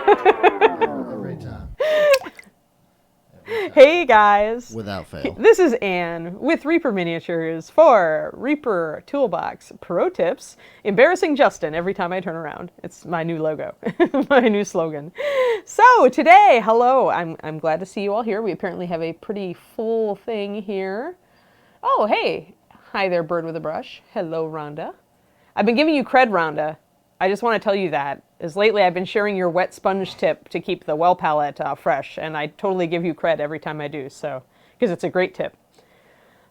Every time. Hey guys. Without fail. This is Anne with Reaper Miniatures for Reaper Toolbox Pro Tips. Embarrassing Justin every time I turn around. It's my new logo, my new slogan. So today, hello, I'm glad to see you all here. We apparently have a pretty full thing here. Oh, hey. Hi there, bird with a brush. Hello, Rhonda. I've been giving you cred, Rhonda. I just want to tell you that, as lately I've been sharing your wet sponge tip to keep the well palette fresh, and I totally give you cred every time I do, so, because it's a great tip.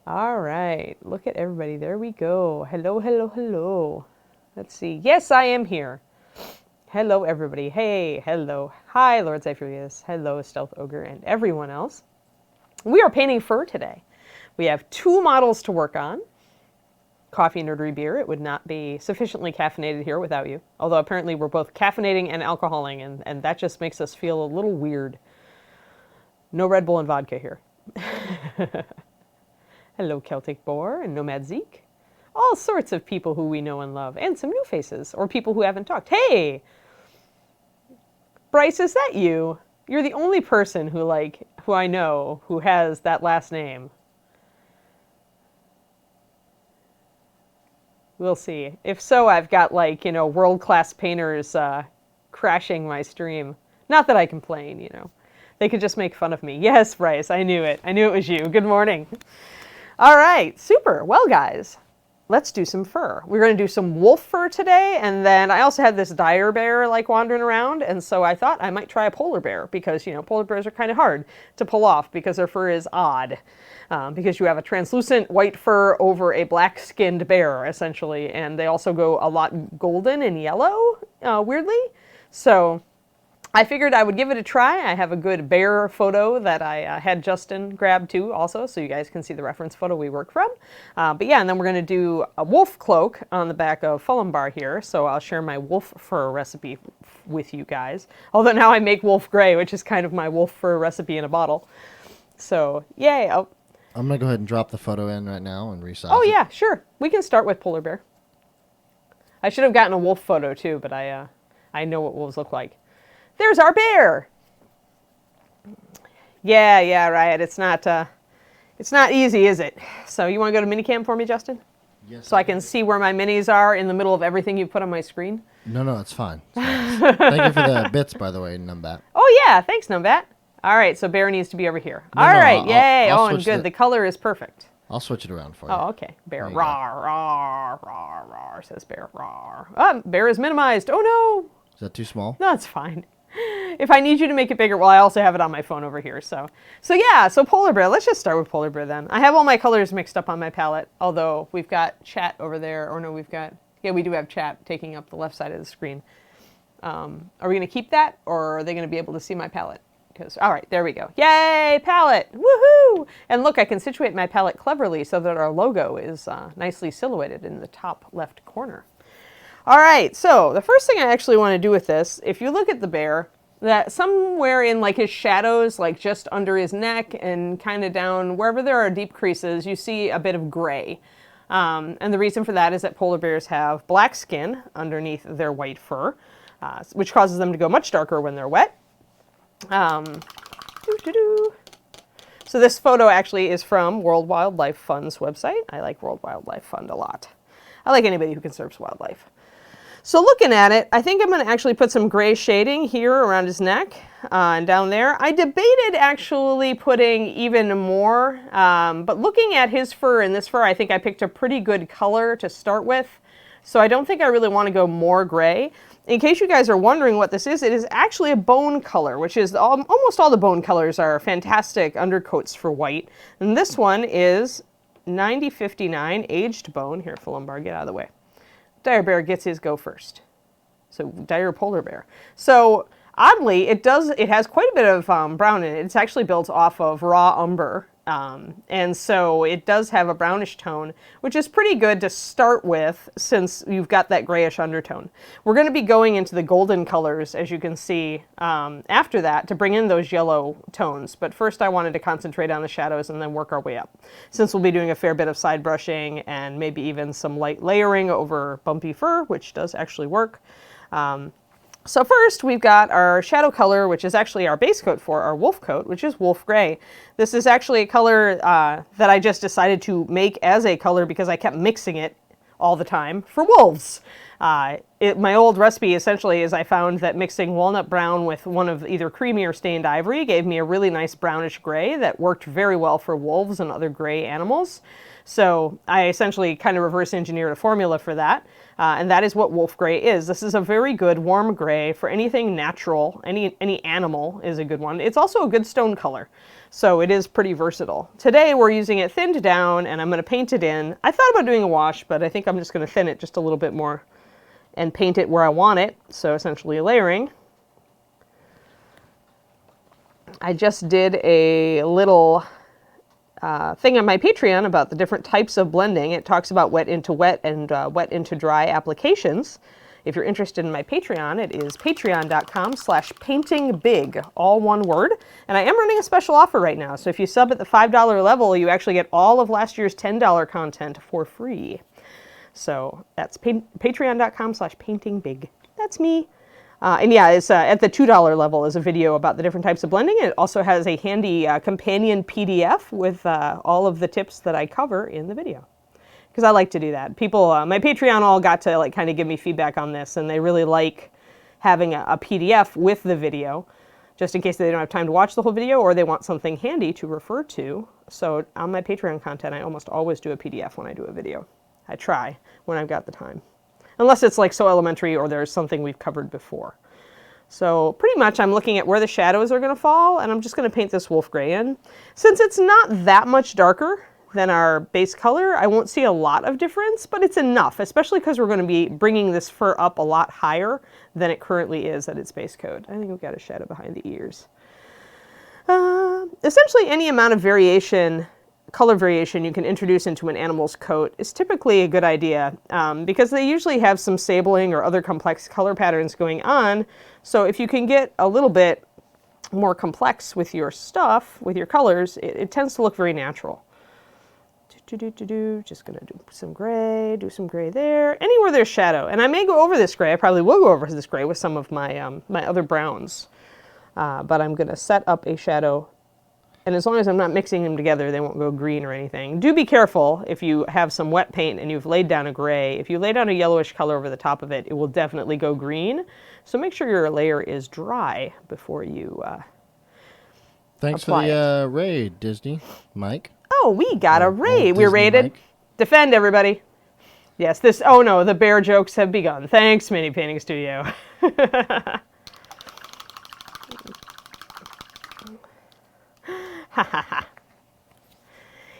All right, look at everybody. There we go. Hello, hello, hello. Let's see. Yes, I am here. Hello, everybody. Hey, hello. Hi, Lord Zyphrius. Hello, Stealth Ogre, and everyone else. We are painting fur today. We have 2 models to work on. Coffee, nerdery, beer. It would not be sufficiently caffeinated here without you. Although apparently we're both caffeinating and alcoholing, and that just makes us feel a little weird. No Red Bull and vodka here. Hello, Celtic Boar and Nomad Zeke. All sorts of people who we know and love, and some new faces, or people who haven't talked. Hey! Bryce, is that you? You're the only person who I know who has that last name. We'll see. If so, I've got world-class painters crashing my stream. Not that I complain, They could just make fun of me. Yes, Bryce, I knew it. I knew it was you. Good morning. All right, super. Well, guys, let's do some fur. We're going to do some wolf fur today, and then I also had this dire bear wandering around, and so I thought I might try a polar bear because, polar bears are kind of hard to pull off because their fur is odd. Because you have a translucent white fur over a black-skinned bear, essentially, and they also go a lot golden and yellow, weirdly. So I figured I would give it a try. I have a good bear photo that I had Justin grab too, also, so you guys can see the reference photo we worked from. But yeah, and then we're going to do a wolf cloak on the back of Fulham here, so I'll share my wolf fur recipe with you guys. Although now I make wolf gray, which is kind of my wolf fur recipe in a bottle. So, yay. I'm going to go ahead and drop the photo in right now and resize Oh, it. yeah, sure. We can start with polar bear. I should have gotten a wolf photo, too, but I know what wolves look like. There's our bear! Yeah, Riot. It's not easy, is it? So you want to go to minicam for me, Justin? Yes. So I can see where my minis are in the middle of everything you put on my screen? No, it's fine. Thank you for the bits, by the way, Numbat. Oh, yeah. Thanks, Numbat. All right, so bear needs to be over here. No, All right, yay. I'll and good. The color is perfect. I'll switch it around for you. Oh, okay. Bear, rawr, rawr, rawr, rawr, says bear, rawr. Bear is minimized. Oh, no. Is that too small? No, it's fine. If I need you to make it bigger, well, I also have it on my phone over here. So yeah, so polar bear. Let's just start with polar bear then. I have all my colors mixed up on my palette, although we've got chat over there. Or no, we do have chat taking up the left side of the screen. Are we going to keep that, or are they going to be able to see my palette? All right, there we go. Yay, palette! Woohoo! And look, I can situate my palette cleverly so that our logo is nicely silhouetted in the top left corner. All right, so the first thing I actually want to do with this, if you look at the bear, that somewhere in his shadows, just under his neck and kind of down wherever there are deep creases, you see a bit of gray. And the reason for that is that polar bears have black skin underneath their white fur, which causes them to go much darker when they're wet. So this photo actually is from World Wildlife Fund's website. I like World Wildlife Fund a lot. I like anybody who conserves wildlife. So looking at it, I think I'm going to actually put some gray shading here around his neck and down there. I debated actually putting even more, but looking at his fur and this fur, I think I picked a pretty good color to start with. So I don't think I really want to go more gray. In case you guys are wondering what this is, it is actually a bone color, which is almost all the bone colors are fantastic undercoats for white. And this one is 9059 aged bone. Here, Fulham, get out of the way. Dire bear gets his go first. So dire polar bear. So oddly, it has quite a bit of brown in it. It's actually built off of raw umber. And so it does have a brownish tone, which is pretty good to start with since you've got that grayish undertone. We're going to be going into the golden colors, as you can see, after that to bring in those yellow tones. But first I wanted to concentrate on the shadows and then work our way up, since we'll be doing a fair bit of side brushing and maybe even some light layering over bumpy fur, which does actually work. So first, we've got our shadow color, which is actually our base coat for our wolf coat, which is wolf gray. This is actually a color that I just decided to make as a color because I kept mixing it all the time for wolves. My old recipe essentially is I found that mixing walnut brown with one of either creamy or stained ivory gave me a really nice brownish gray that worked very well for wolves and other gray animals. So I essentially kind of reverse engineered a formula for that. And that is what wolf gray is. This is a very good warm gray for anything natural. Any animal is a good one. It's also a good stone color, so it is pretty versatile. Today we're using it thinned down, and I'm going to paint it in. I thought about doing a wash, but I think I'm just going to thin it just a little bit more and paint it where I want it, so essentially layering. I just did a little thing on my Patreon about the different types of blending. It talks about wet into wet and wet into dry applications. If you're interested in my Patreon, it is patreon.com/paintingbig, all one word. And I am running a special offer right now. So if you sub at the $5 level, you actually get all of last year's $10 content for free. So that's patreon.com/paintingbig. That's me. And yeah, it's at the $2 level is a video about the different types of blending. It also has a handy companion PDF with all of the tips that I cover in the video. Because I like to do that. People, my Patreon all got to like kind of give me feedback on this, and they really like having a PDF with the video, just in case they don't have time to watch the whole video or they want something handy to refer to. So on my Patreon content, I almost always do a PDF when I do a video. I try when I've got the time. Unless it's like so elementary or there's something we've covered before. So pretty much I'm looking at where the shadows are going to fall, and I'm just going to paint this wolf gray in. Since it's not that much darker than our base color, I won't see a lot of difference, but it's enough, especially because we're going to be bringing this fur up a lot higher than it currently is at its base coat. I think we've got a shadow behind the ears. Essentially any amount of variation, color variation you can introduce into an animal's coat is typically a good idea because they usually have some sabling or other complex color patterns going on. So if you can get a little bit more complex with your stuff, with your colors, it tends to look very natural. Just gonna do some gray there. Anywhere there's shadow, and I may go over this gray. I probably will go over this gray with some of my my other browns, but I'm gonna set up a shadow. And as long as I'm not mixing them together, they won't go green or anything. Do be careful if you have some wet paint and you've laid down a gray. If you lay down a yellowish color over the top of it, it will definitely go green. So make sure your layer is dry before you Thanks for the raid, Disney. Mike? Oh, we got a raid. Disney We're raided. Mike. Defend, everybody. Yes, this... Oh, no, the bear jokes have begun. Thanks, Mini Painting Studio.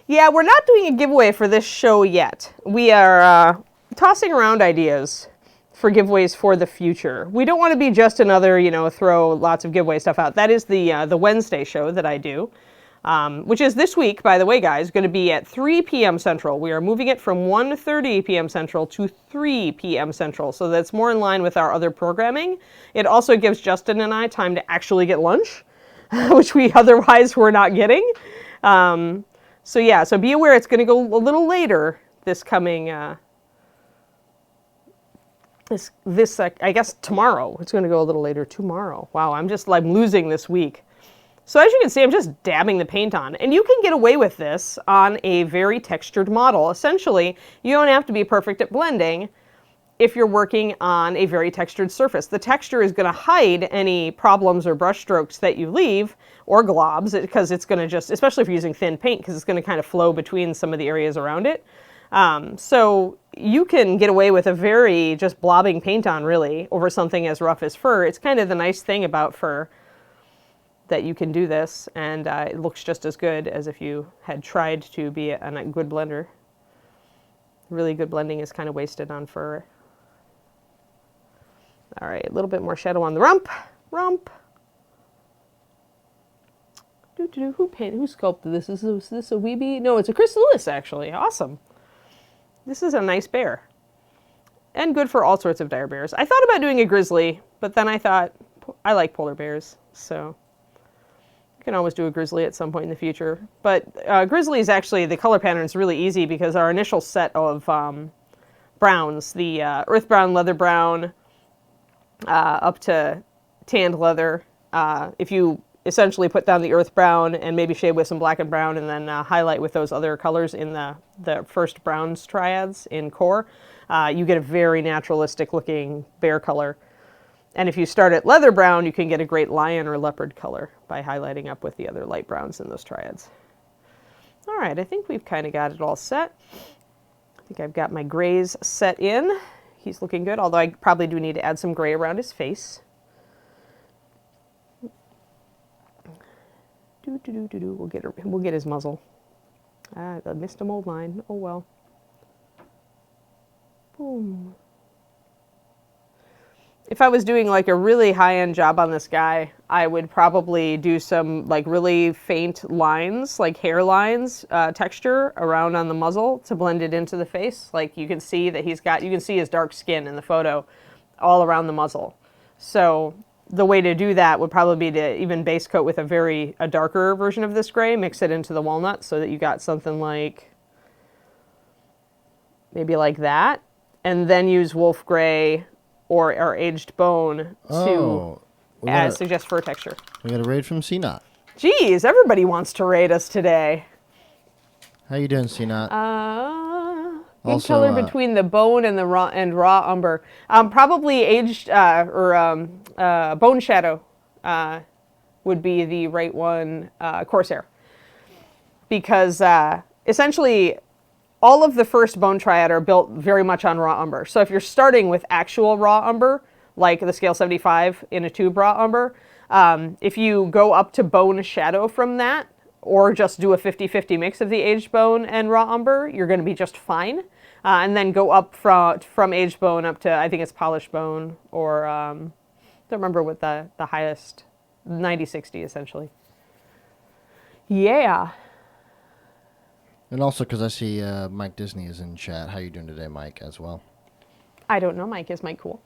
Yeah, we're not doing a giveaway for this show yet. We are tossing around ideas for giveaways for the future. We don't want to be just another, throw lots of giveaway stuff out. That is the Wednesday show that I do, which is this week, by the way, guys, going to be at 3 p.m. Central. We are moving it from 1:30 p.m. Central to 3 p.m. Central, so that's more in line with our other programming. It also gives Justin and I time to actually get lunch, which we otherwise were not getting. So yeah, so be aware it's going to go a little later this coming, I guess tomorrow. It's going to go a little later tomorrow. Wow, I'm losing this week. So as you can see, I'm just dabbing the paint on. And you can get away with this on a very textured model. Essentially, you don't have to be perfect at blending if you're working on a very textured surface. The texture is going to hide any problems or brush strokes that you leave, or globs, because it's going to just, especially if you're using thin paint, because it's going to kind of flow between some of the areas around it. So you can get away with a very just blobbing paint on, really, over something as rough as fur. It's kind of the nice thing about fur, that you can do this, and it looks just as good as if you had tried to be a good blender. Really good blending is kind of wasted on fur. All right, a little bit more shadow on the rump. Who sculpted this? Is this a weebie? No, it's a chrysalis, actually. Awesome. This is a nice bear. And good for all sorts of dire bears. I thought about doing a grizzly, but then I thought, I like polar bears, so you can always do a grizzly at some point in the future. But grizzlies, actually, the color pattern is really easy because our initial set of browns, the earth brown, leather brown, up to tanned leather. If you essentially put down the earth brown and maybe shade with some black and brown and then highlight with those other colors in the first browns triads in core, you get a very naturalistic looking bear color. And if you start at leather brown, you can get a great lion or leopard color by highlighting up with the other light browns in those triads. All right, I think we've kind of got it all set. I think I've got my grays set in. He's looking good, although I probably do need to add some gray around his face. We'll get his muzzle. I missed a mold line. Oh well. Boom. If I was doing like a really high-end job on this guy, I would probably do some like really faint lines, like hair lines, texture around on the muzzle to blend it into the face. Like you can see that you can see his dark skin in the photo all around the muzzle. So the way to do that would probably be to even base coat with a darker version of this gray, mix it into the walnut so that you got something like, maybe like that, and then use wolf gray or aged bone to suggest fur texture. We got a raid from CNOT. Geez, everybody wants to raid us today. How you doing, CNOT? Good Also, color between the bone and the raw umber. Probably aged bone shadow would be the right one, Corsair, because essentially all of the first bone triad are built very much on raw umber. So if you're starting with actual raw umber, like the scale 75 in a tube raw umber, if you go up to bone shadow from that, or just do a 50-50 mix of the aged bone and raw umber, you're going to be just fine. And then go up from aged bone up to, I think it's polished bone, or don't remember what the highest, 90-60 essentially. Yeah. And also because I see Mike Disney is in chat. How you doing today, Mike, as well? I don't know, Mike. Is Mike cool?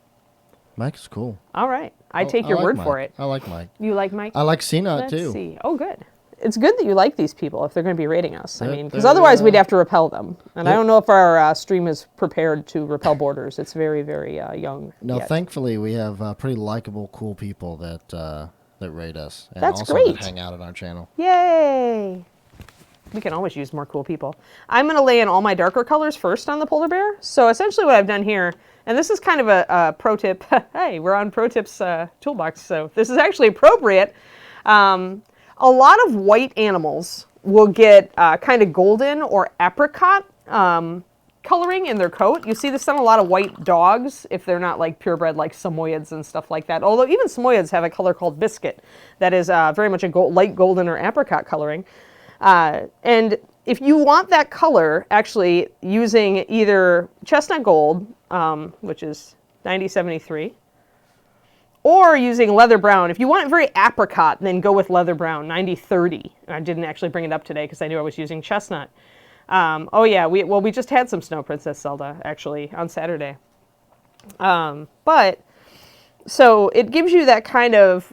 Mike is cool. All right. I take your word for it. I like Mike. You like Mike? I like CNOT too. Let's see. Oh, good. It's good that you like these people if they're going to be rating us. I mean, because otherwise we'd have to repel them. And I don't know if our stream is prepared to repel borders. It's very, very young. No, yet. Thankfully we have pretty likable, cool people that rate us. And That's also great. That hang out on our channel. Yay! We can always use more cool people. I'm going to lay in all my darker colors first on the polar bear. So essentially what I've done here, and this is kind of a pro tip. Hey, we're on Pro Tips Toolbox, so this is actually appropriate. A lot of white animals will get kind of golden or apricot coloring in their coat. You see this on a lot of white dogs if they're not like purebred like Samoyeds and stuff like that. Although even Samoyeds have a color called biscuit that is very much a light golden or apricot coloring. And if you want that color, actually using either chestnut gold, which is 9073, or using leather brown. If you want it very apricot, then go with leather brown, 9030. I didn't actually bring it up today because I knew I was using chestnut. Oh yeah, we just had some Snow Princess Zelda actually on Saturday. But so it gives you that kind of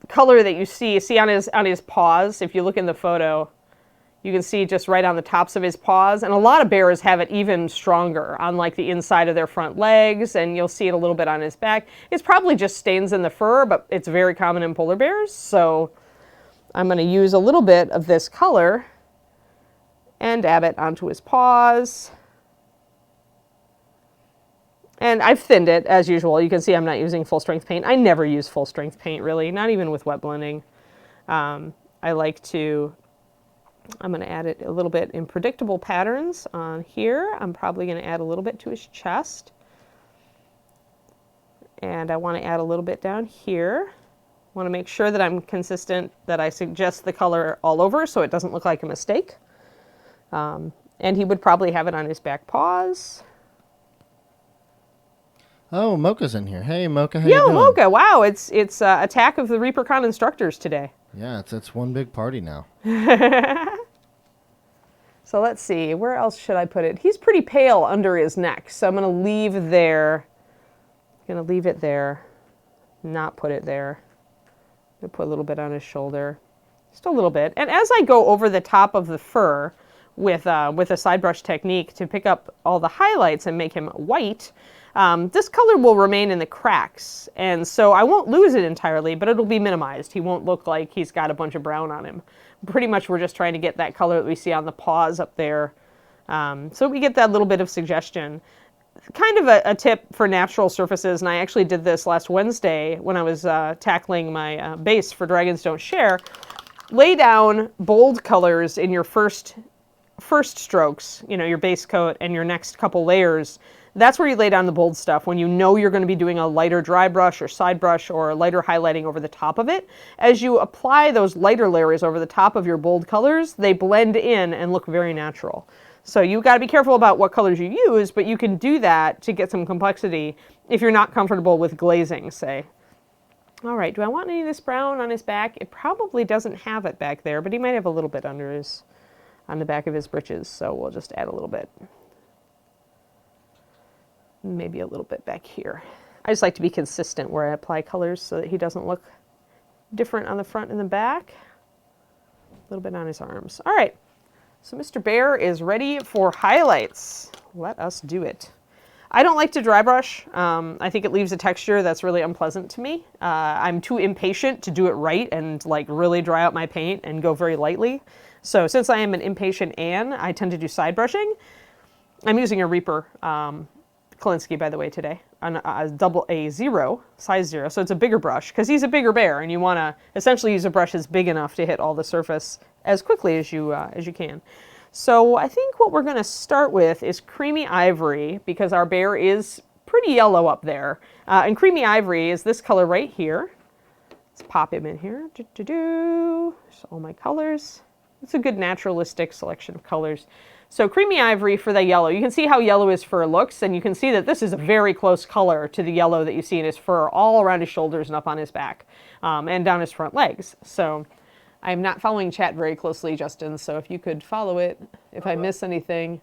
color that you see on his paws. If you look in the photo, you can see just right on the tops of his paws. And a lot of bears have it even stronger on like the inside of their front legs, and you'll see it a little bit on his back. It's probably just stains in the fur, but it's very common in polar bears. So I'm going to use a little bit of this color and dab it onto his paws. And I've thinned it, as usual. You can see I'm not using full-strength paint. I never use full-strength paint, really, not even with wet blending. I like to... I'm going to add it a little bit in predictable patterns on here. I'm probably going to add a little bit to his chest. And I want to add a little bit down here. I want to make sure that I'm consistent, that I suggest the color all over so it doesn't look like a mistake. And he would probably have it on his back paws. Oh, Mocha's in here. Hey, Mocha, how you doing? Yo, Mocha, wow, it's Attack of the ReaperCon instructors today. Yeah, it's one big party now. So let's see, where else should I put it? He's pretty pale under his neck, so I'm going to leave there. I'm going to leave it there, not put it there. I'm going to put a little bit on his shoulder, just a little bit. And as I go over the top of the fur with a side brush technique to pick up all the highlights and make him white, this color will remain in the cracks, and so I won't lose it entirely, but it'll be minimized. He won't look like he's got a bunch of brown on him. Pretty much we're just trying to get that color that we see on the paws up there, so we get that little bit of suggestion. Kind of a tip for natural surfaces, and I actually did this last Wednesday when I was tackling my base for Dragons Don't Share. Lay down bold colors in your first strokes, you know, your base coat and your next couple layers. That's where you lay down the bold stuff when you know you're going to be doing a lighter dry brush or side brush or lighter highlighting over the top of it. As you apply those lighter layers over the top of your bold colors, they blend in and look very natural. So you've got to be careful about what colors you use, but you can do that to get some complexity if you're not comfortable with glazing, say. All right, do I want any of this brown on his back? It probably doesn't have it back there, but he might have a little bit on the back of his breeches, so we'll just add a little bit. Maybe a little bit back here. I just like to be consistent where I apply colors so that he doesn't look different on the front and the back. A little bit on his arms. All right, so Mr. Bear is ready for highlights. Let us do it. I don't like to dry brush. I think it leaves a texture that's really unpleasant to me. I'm too impatient to do it right and like really dry out my paint and go very lightly. So since I am an impatient Anne, I tend to do side brushing. I'm using a Reaper Kolinsky, by the way, today, on a zero, size 0. So it's a bigger brush because he's a bigger bear, and you want to essentially use a brush that's big enough to hit all the surface as quickly as you can. So I think what we're going to start with is Creamy Ivory, because our bear is pretty yellow up there. And Creamy Ivory is this color right here. Let's pop him in here. So all my colors. It's a good naturalistic selection of colors. So Creamy Ivory for the yellow. You can see how yellow his fur looks, and you can see that this is a very close color to the yellow that you see in his fur all around his shoulders and up on his back, and down his front legs. So I'm not following chat very closely, Justin, so if you could follow it, if I miss anything.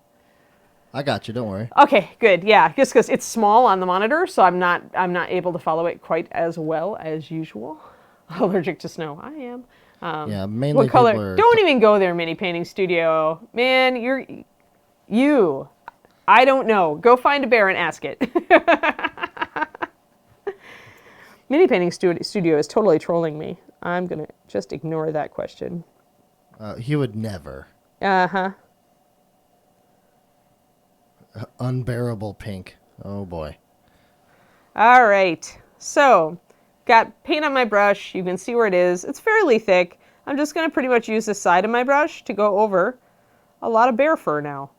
I got you, don't worry. Okay, good. Yeah, just because it's small on the monitor, so I'm not able to follow it quite as well as usual. Allergic to snow. I am. Yeah, mainly what color? Don't even go there, Mini Painting Studio. Man, I don't know. Go find a bear and ask it. Mini Painting Studio is totally trolling me. I'm going to just ignore that question. He would never. Uh-huh. Unbearable pink. Oh, boy. All right. So, got paint on my brush. You can see where it is. It's fairly thick. I'm just going to pretty much use the side of my brush to go over a lot of bear fur now.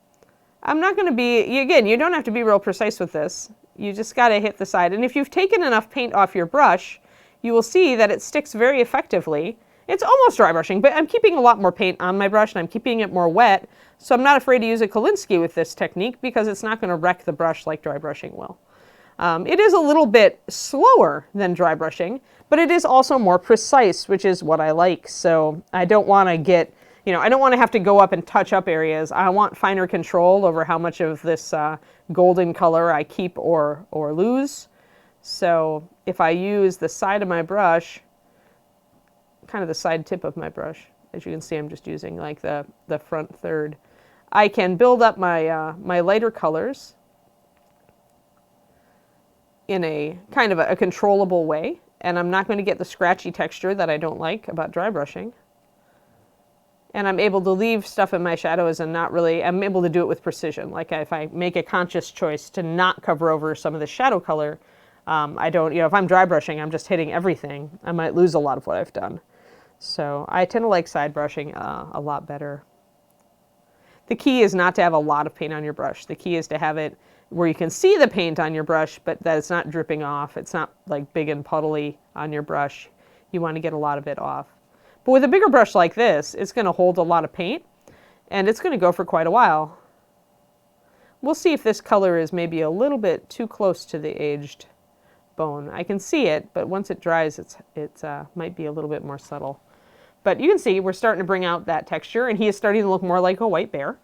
I'm not going to be, again, you don't have to be real precise with this. You just got to hit the side. And if you've taken enough paint off your brush, you will see that it sticks very effectively. It's almost dry brushing, but I'm keeping a lot more paint on my brush and I'm keeping it more wet. So I'm not afraid to use a Kolinsky with this technique because it's not going to wreck the brush like dry brushing will. It is a little bit slower than dry brushing, but it is also more precise, which is what I like. So I don't want to get, I don't want to have to go up and touch up areas. I want finer control over how much of this golden color I keep or lose. So if I use the side of my brush, kind of the side tip of my brush, as you can see, I'm just using like the front third, I can build up my, my lighter colors in a kind of a controllable way, and I'm not going to get the scratchy texture that I don't like about dry brushing. And I'm able to leave stuff in my shadows and I'm able to do it with precision. Like if I make a conscious choice to not cover over some of the shadow color, I don't, if I'm dry brushing, I'm just hitting everything. I might lose a lot of what I've done. So I tend to like side brushing a lot better. The key is not to have a lot of paint on your brush. The key is to have it where you can see the paint on your brush, but that it's not dripping off. It's not like big and puddly on your brush. You want to get a lot of it off. But with a bigger brush like this, it's going to hold a lot of paint, and it's going to go for quite a while. We'll see if this color is maybe a little bit too close to the aged bone. I can see it, but once it dries, it might be a little bit more subtle. But you can see we're starting to bring out that texture, and he is starting to look more like a white bear.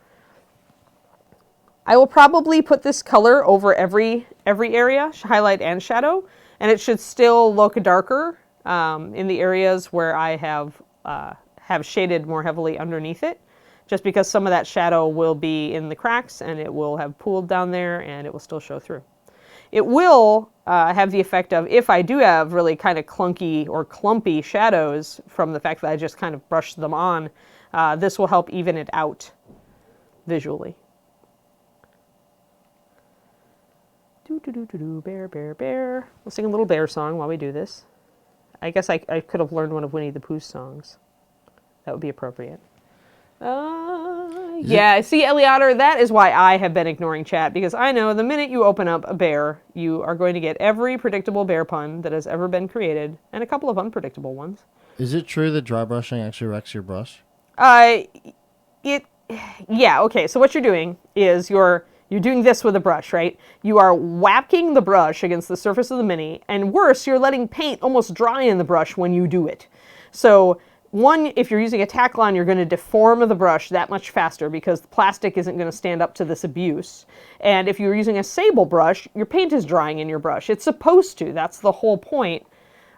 I will probably put this color over every area, highlight and shadow, and it should still look darker in the areas where I have shaded more heavily underneath it, just because some of that shadow will be in the cracks and it will have pooled down there and it will still show through. It will have the effect of, if I do have really kind of clunky or clumpy shadows from the fact that I just kind of brushed them on, this will help even it out visually. Do do do do do, bear, bear, bear. We'll sing a little bear song while we do this. I guess I could have learned one of Winnie the Pooh's songs. That would be appropriate. Yeah, see, Eliatter, that is why I have been ignoring chat, because I know the minute you open up a bear, you are going to get every predictable bear pun that has ever been created, and a couple of unpredictable ones. Is it true that dry brushing actually wrecks your brush? Yeah, okay, so what you're doing is you're doing this with a brush, right? You are whacking the brush against the surface of the Mini, and worse, you're letting paint almost dry in the brush when you do it. So, one, if you're using a Taklon, you're going to deform the brush that much faster because the plastic isn't going to stand up to this abuse. And if you're using a sable brush, your paint is drying in your brush. It's supposed to. That's the whole point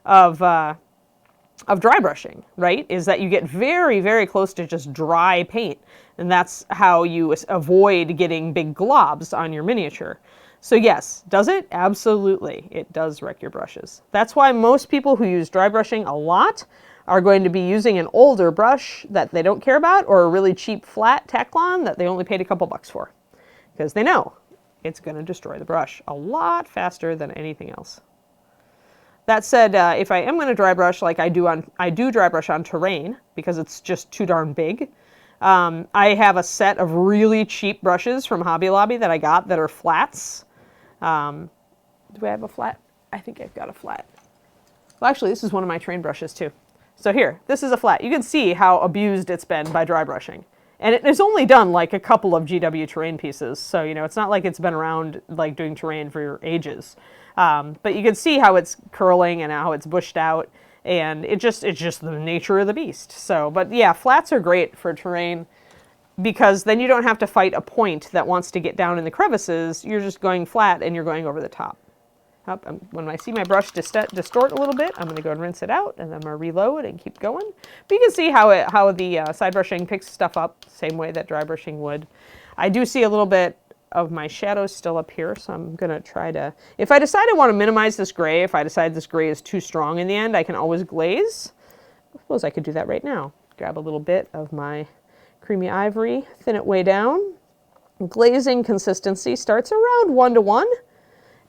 of dry brushing, right? Is that you get very, very close to just dry paint. And that's how you avoid getting big globs on your miniature. So yes, does it? Absolutely. It does wreck your brushes. That's why most people who use dry brushing a lot are going to be using an older brush that they don't care about, or a really cheap flat Taklon that they only paid a couple bucks for. Because they know it's going to destroy the brush a lot faster than anything else. That said, if I am going to dry brush like I do dry brush on terrain, because it's just too darn big. I have a set of really cheap brushes from Hobby Lobby that I got that are flats. Do I have a flat? I think I've got a flat. Well, actually, this is one of my terrain brushes too. So here, this is a flat. You can see how abused it's been by dry brushing. And it has only done like a couple of GW terrain pieces. So, you know, it's not like it's been around like doing terrain for ages. But you can see how it's curling and how it's bushed out. And it's just the nature of the beast. So, but yeah, flats are great for terrain because then you don't have to fight a point that wants to get down in the crevices. You're just going flat and you're going over the top. When I see my brush distort a little bit, I'm going to go and rinse it out, and then I'm going to reload and keep going. But you can see how the side brushing picks stuff up, same way that dry brushing would. I do see a little bit of my shadows still up here, so I'm going to try to... If I decide I want to minimize this gray, if I decide this gray is too strong in the end, I can always glaze. I suppose I could do that right now. Grab a little bit of my creamy ivory, thin it way down. Glazing consistency starts around 1:1.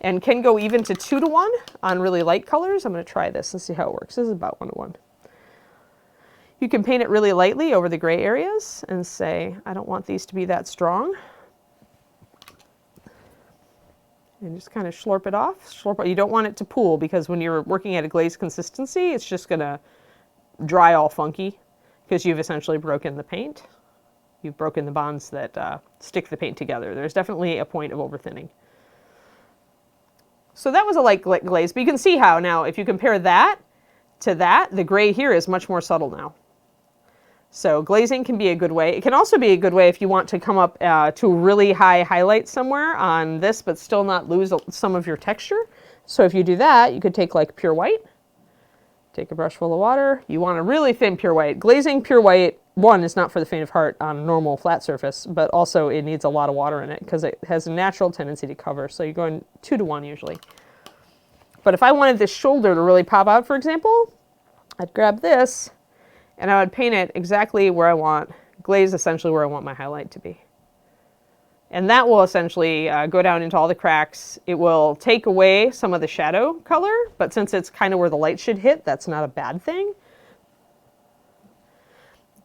And can go even to 2:1 on really light colors. I'm going to try this and see how it works. This is about 1:1. You can paint it really lightly over the gray areas and say, I don't want these to be that strong. And just kind of slurp it off. You don't want it to pool because when you're working at a glaze consistency, it's just going to dry all funky because you've essentially broken the paint. You've broken the bonds that stick the paint together. There's definitely a point of overthinning. So that was a light glaze, but you can see how now, if you compare that to that, the gray here is much more subtle now. So glazing can be a good way. It can also be a good way if you want to come up to a really high highlight somewhere on this, but still not lose some of your texture. So if you do that, you could take like pure white, take a brush full of water. You want a really thin pure white. Glazing pure white, one, is not for the faint of heart on a normal flat surface, but also it needs a lot of water in it because it has a natural tendency to cover. So you're going 2:1 usually. But if I wanted this shoulder to really pop out, for example, I'd grab this and I would paint it exactly where I want, glaze essentially where I want my highlight to be. And that will essentially go down into all the cracks. It will take away some of the shadow color, but since it's kind of where the light should hit, that's not a bad thing.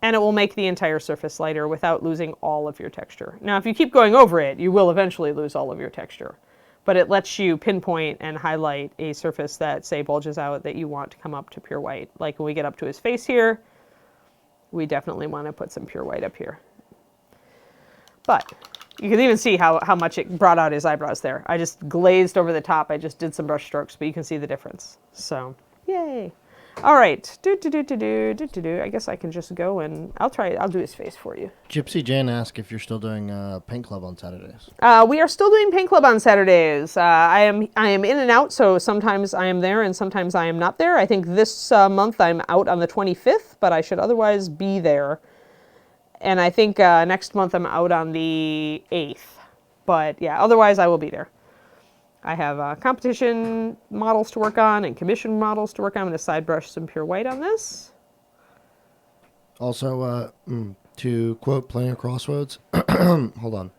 And it will make the entire surface lighter without losing all of your texture. Now, if you keep going over it, you will eventually lose all of your texture. But it lets you pinpoint and highlight a surface that, say, bulges out that you want to come up to pure white. Like when we get up to his face here, we definitely want to put some pure white up here. But you can even see how much it brought out his eyebrows there. I just glazed over the top. I just did some brush strokes, but you can see the difference. So, yay. All right. I guess I can just go and I'll do his face for you. Gypsy Jane asked if you're still doing paint club on Saturdays. We are still doing paint club on Saturdays. I am in and out, so sometimes I am there and sometimes I am not there. I think this month I'm out on the 25th, but I should otherwise be there. And I think next month I'm out on the 8th. But yeah, otherwise I will be there. I have competition models to work on and commission models to work on. I'm going to side brush some pure white on this. Also, to quote Planar Crossroads, hold on.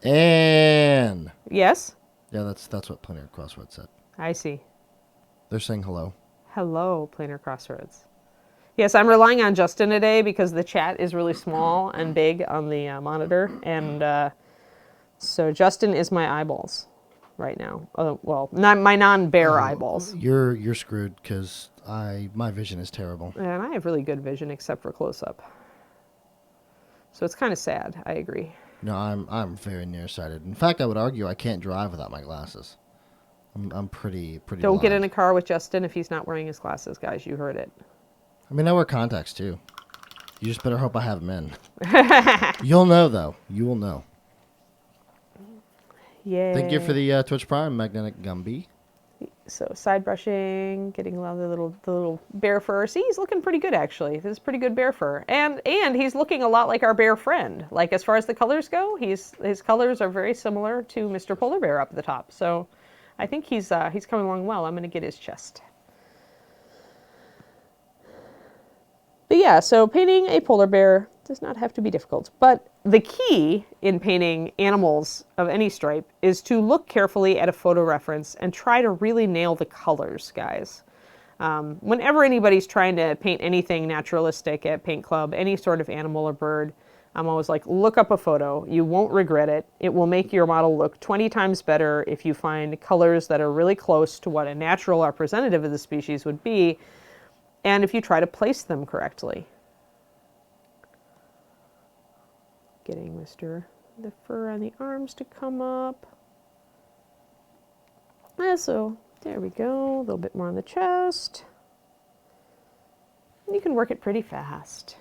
And Yes? yeah, that's what Planar Crossroads said. I see. They're saying hello. Hello, Planar Crossroads. Yes, I'm relying on Justin today because the chat is really small and big on the monitor. And so Justin is my eyeballs right now. Well, not my non-bear eyeballs. You're screwed because my vision is terrible. And I have really good vision except for close-up. So it's kind of sad. I agree. No, I'm very nearsighted. In fact, I would argue I can't drive without my glasses. I'm pretty Don't get in blind. a car with Justin if he's not wearing his glasses, guys. You heard it. I mean, I wear contacts too. You just better hope I have them in. You'll know though. You will know. Yay. Thank you for the Twitch Prime, Magnetic Gumby. So side brushing, getting a lot of the little bear fur. See, he's looking pretty good actually. This is pretty good bear fur, and he's looking a lot like our bear friend. Like as far as the colors go, his colors are very similar to Mr. Polar Bear up at the top. So I think he's coming along well. I'm going to get his chest. But yeah, so painting a polar bear does not have to be difficult. But the key in painting animals of any stripe is to look carefully at a photo reference and try to really nail the colors, guys. Whenever anybody's trying to paint anything naturalistic at Paint Club, any sort of animal or bird, I'm always like, look up a photo. You won't regret it. It will make your model look 20 times better if you find colors that are really close to what a natural representative of the species would be, and if you try to place them correctly. Getting the fur on the arms to come up. So there we go, a little bit more on the chest. You can work it pretty fast.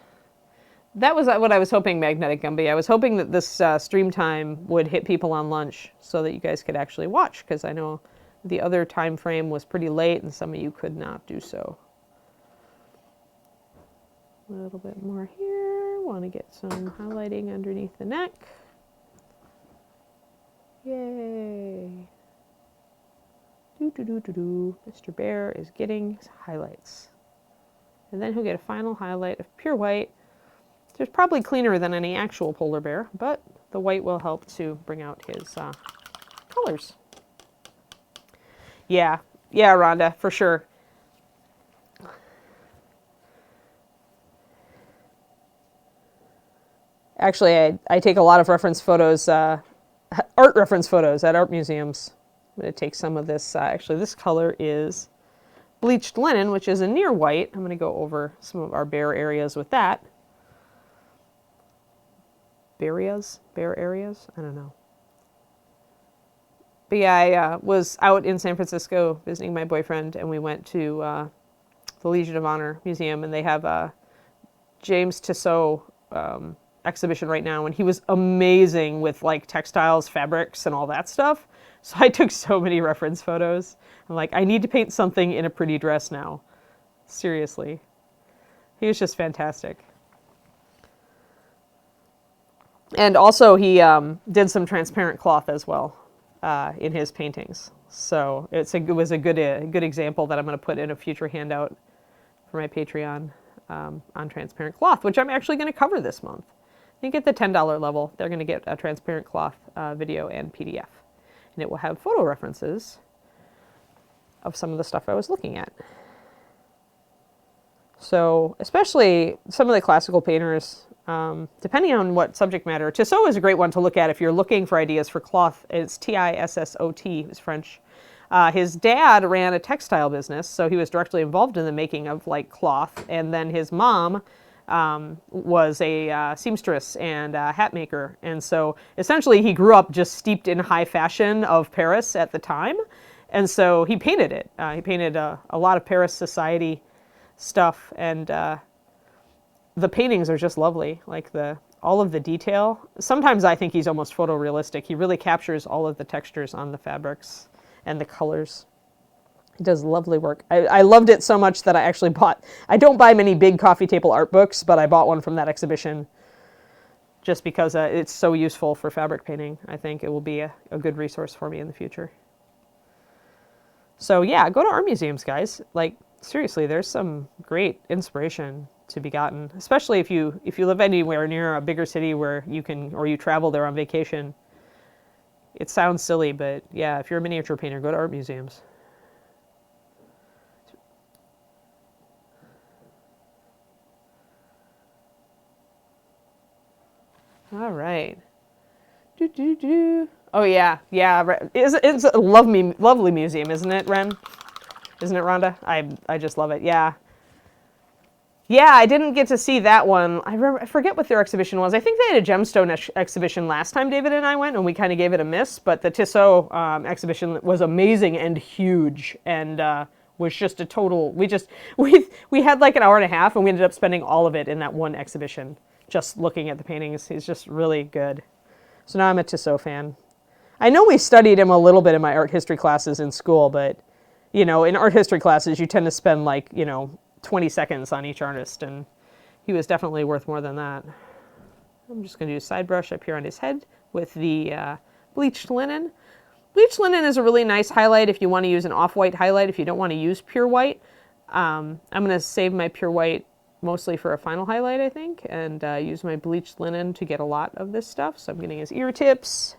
That was what I was hoping, Magnetic Gumby. I was hoping that this stream time would hit people on lunch so that you guys could actually watch, because I know the other time frame was pretty late and some of you could not do so. A little bit more here. Want to get some highlighting underneath the neck. Yay. Mr. Bear is getting highlights. And then he'll get a final highlight of pure white. It's probably cleaner than any actual polar bear, but the white will help to bring out his colors. Yeah, Rhonda, for sure. Actually, I take a lot of reference photos, art reference photos at art museums. I'm going to take some of this. Actually, this color is bleached linen, which is a near white. I'm going to go over some of our bear areas with that. Bear areas? I don't know. But yeah, I was out in San Francisco visiting my boyfriend, and we went to the Legion of Honor Museum, and they have a James Tissot exhibition right now, and he was amazing with like textiles, fabrics, and all that stuff. So I took so many reference photos. I'm like, I need to paint something in a pretty dress now. Seriously. He was just fantastic. And also he did some transparent cloth as well in his paintings. So it was a good example that I'm going to put in a future handout for my Patreon on transparent cloth, which I'm actually going to cover this month. I think at the $10 level, they're going to get a transparent cloth video and PDF. And it will have photo references of some of the stuff I was looking at. So especially some of the classical painters, depending on what subject matter. Tissot is a great one to look at if you're looking for ideas for cloth. It's Tissot, it's French. His dad ran a textile business, so he was directly involved in the making of like cloth. And then his mom was a seamstress and a hat maker. And so essentially he grew up just steeped in high fashion of Paris at the time. And so he painted it. He painted a lot of Paris society stuff, and the paintings are just lovely. Like all of the detail. Sometimes I think he's almost photorealistic. He really captures all of the textures on the fabrics and the colors. He does lovely work. I loved it so much that I actually I don't buy many big coffee table art books, but I bought one from that exhibition just because it's so useful for fabric painting. I think it will be a good resource for me in the future. So yeah, go to art museums, guys. Like seriously, there's some great inspiration to be gotten, especially if you live anywhere near a bigger city where you can, or you travel there on vacation. It sounds silly, but yeah, if you're a miniature painter, go to art museums. All right. Oh yeah, yeah. It's a lovely museum, isn't it, Ren? Isn't it, Rhonda? I just love it. Yeah. Yeah, I didn't get to see that one. I forget what their exhibition was. I think they had a gemstone exhibition last time David and I went, and we kind of gave it a miss. But the Tissot exhibition was amazing and huge, and was just a total. We had like an hour and a half, and we ended up spending all of it in that one exhibition, just looking at the paintings. He's just really good. So now I'm a Tissot fan. I know we studied him a little bit in my art history classes in school, but in art history classes, you tend to spend 20 seconds on each artist, and he was definitely worth more than that. I'm just going to do a side brush up here on his head with the bleached linen. Bleached linen is a really nice highlight if you want to use an off-white highlight, if you don't want to use pure white. I'm going to save my pure white mostly for a final highlight, I think, and use my bleached linen to get a lot of this stuff. So I'm getting his ear tips.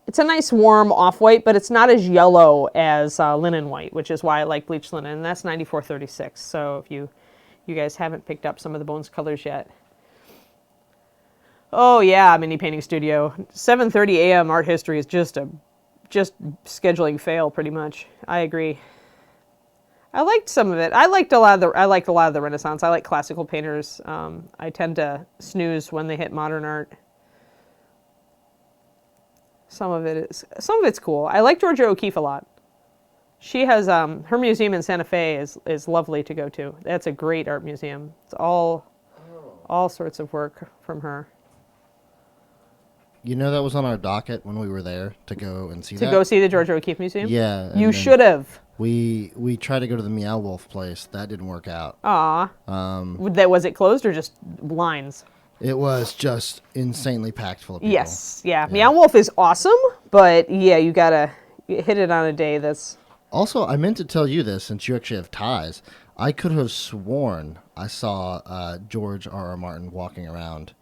It's a nice warm off-white, but it's not as yellow as linen white, which is why I like bleached linen, and that's 9436. So if you guys haven't picked up some of the Bones colors yet. Oh yeah, Mini Painting Studio. 7:30 a.m. art history is just scheduling fail, pretty much. I agree. I liked some of it. I liked a lot of the Renaissance. I like classical painters. I tend to snooze when they hit modern art. Some of it's cool. I like Georgia O'Keeffe a lot. She has her museum in Santa Fe is lovely to go to. That's a great art museum. It's all sorts of work from her. That was on our docket when we were there to go and see that. To go see the Georgia O'Keeffe Museum? Yeah. You should have. We tried to go to the Meow Wolf place. That didn't work out. Aw. Was it closed or just lines? It was just insanely packed full of people. Yes. Yeah. Meow Wolf is awesome, but yeah, you gotta hit it on a day that's... Also, I meant to tell you this, since you actually have ties. I could have sworn I saw George R.R. Martin walking around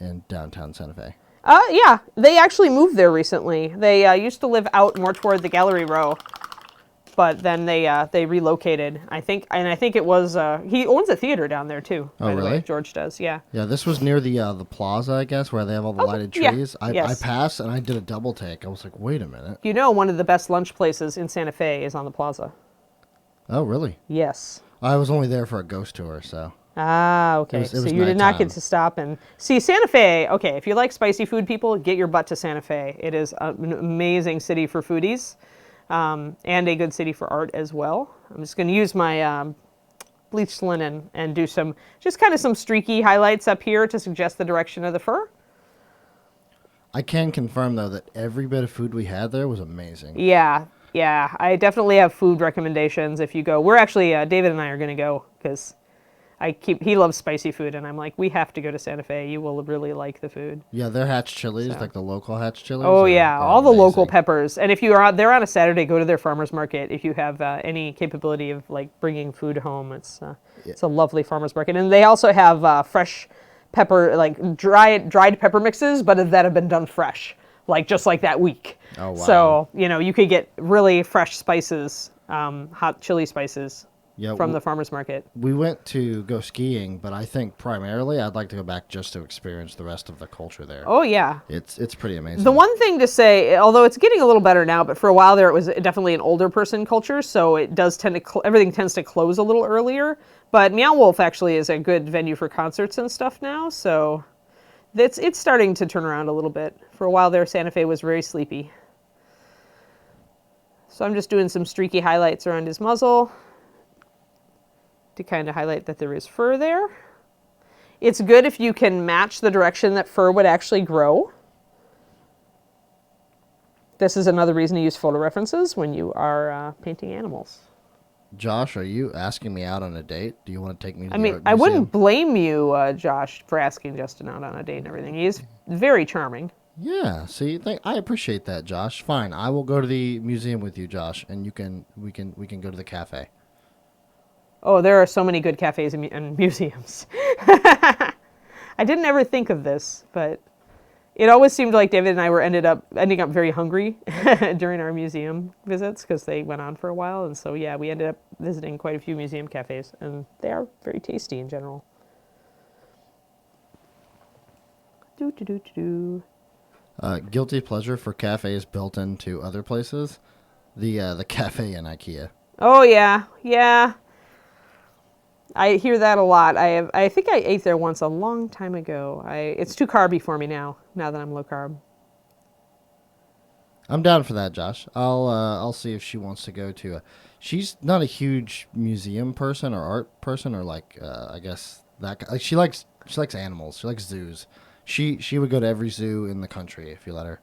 in downtown Santa Fe. Yeah. They actually moved there recently. They used to live out more toward the gallery row. But then they relocated, I think, and I think it was he owns a theater down there too. Oh, by the really? way. George does, yeah. Yeah, this was near the plaza, I guess, where they have all the lighted trees. Yeah. I passed and I did a double take. I was like, wait a minute. One of the best lunch places in Santa Fe is on the plaza. Oh, really? Yes. I was only there for a ghost tour, so. Ah, okay. It was so you did not get to stop and see Santa Fe. Okay, if you like spicy food, people, get your butt to Santa Fe. It is an amazing city for foodies. And a good city for art as well. I'm just going to use my bleached linen and do some streaky highlights up here to suggest the direction of the fur. I can confirm, though, that every bit of food we had there was amazing. Yeah. I definitely have food recommendations if you go. We're actually, David and I are going to go because he loves spicy food, and I'm like, we have to go to Santa Fe. You will really like the food. Yeah, their hatch chilies, like the local hatch chilies. Oh, yeah, all the amazing. local peppers. And if you are out there on a Saturday, go to their farmer's market. If you have any capability of bringing food home, it's a lovely farmer's market. And they also have fresh pepper, dried pepper mixes, but that have been done fresh, just like that week. Oh, wow. So, you could get really fresh spices, hot chili spices. Yeah, from the farmer's market. We went to go skiing, but I think primarily I'd like to go back just to experience the rest of the culture there. Oh, yeah. It's pretty amazing. The one thing to say, although it's getting a little better now, but for a while there it was definitely an older person culture, so it does tend to everything tends to close a little earlier. But Meow Wolf actually is a good venue for concerts and stuff now, so it's starting to turn around a little bit. For a while there, Santa Fe was very sleepy. So I'm just doing some streaky highlights around his muzzle to kind of highlight that there is fur there. It's good if you can match the direction that fur would actually grow. This is another reason to use photo references when you are painting animals. Josh, are you asking me out on a date? Do you want to take me to the art I museum? wouldn't blame you, Josh, for asking Justin out on a date and everything. He is very charming. Yeah, see, I appreciate that, Josh. Fine, I will go to the museum with you, Josh, and we can go to the cafe. Oh, there are so many good cafes and museums. I didn't ever think of this, but it always seemed like David and I were ending up very hungry during our museum visits because they went on for a while, and so yeah, we ended up visiting quite a few museum cafes, and they are very tasty in general. Do do do do do. Guilty pleasure for cafes built into other places. The cafe in IKEA. Oh yeah, yeah. I hear that a lot. I think I ate there once a long time ago. It's too carby for me now. Now that I'm low carb. I'm down for that, Josh. I'll see if she wants to go to. She's not a huge museum person or art person or like I guess that like she likes animals. She likes zoos. She would go to every zoo in the country if you let her.